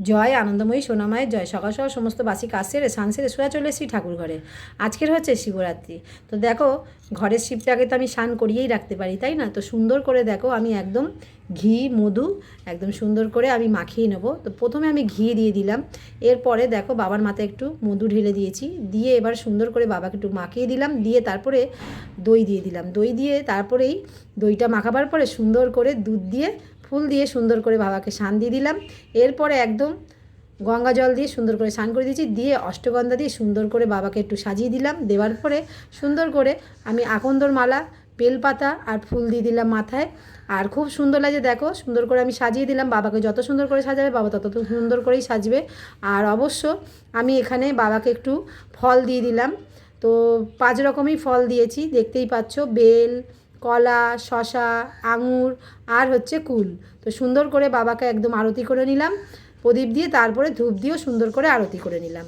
জয় আনন্দময়ী সোনামায়ের জয়। সকাল সকাল সমস্ত বাসি কাজ সেরে স্নান সেরে সোজা চলে এসেছি ঠাকুর ঘরে। আজকের হচ্ছে শিবরাত্রি। তো দেখো, ঘরের শিবটাকে তো আমি স্নান করিয়েই রাখতে পারি, তাই না? তো সুন্দর করে দেখো, আমি একদম ঘি মধু একদম সুন্দর করে আমি মাখিয়ে নেবো। তো প্রথমে আমি ঘি দিয়ে দিলাম, এরপরে দেখো বাবার মাথায় একটু মধু ঢেলে দিয়েছি, দিয়ে এবার সুন্দর করে বাবাকে একটু মাখিয়ে দিলাম, দিয়ে তারপরে দই দিয়ে দিলাম। দই দিয়ে তারপরেই দইটা মাখাবার পরে সুন্দর করে দুধ দিয়ে ফুল দিয়ে সুন্দর করে বাবাকে স্নান দিয়ে দিলাম। এরপরে একদম গঙ্গা জল দিয়ে সুন্দর করে স্নান করে দিয়েছি, দিয়ে অষ্টগন্ধা দিয়ে সুন্দর করে বাবাকে একটু সাজিয়ে দিলাম। দেওয়ার পরে সুন্দর করে আমি আকন্দর মালা, বেলপাতা আর ফুল দিয়ে দিলাম মাথায়। আর খুব সুন্দর লাগে, দেখো সুন্দর করে আমি সাজিয়ে দিলাম। বাবাকে যত সুন্দর করে সাজাবে বাবা তত সুন্দর করেই সাজবে। আর অবশ্য আমি এখানে বাবাকে একটু ফল দিয়ে দিলাম। তো 5 রকমই ফল দিয়েছি, দেখতেই পাচ্ছ, বেল, কলা, শশা, আঙুর আর হচ্ছে কুল। তো সুন্দর করে বাবাকে একদম আরতি করে নিলাম প্রদীপ দিয়ে, তারপরে ধূপ দিয়েও সুন্দর করে আরতি করে নিলাম।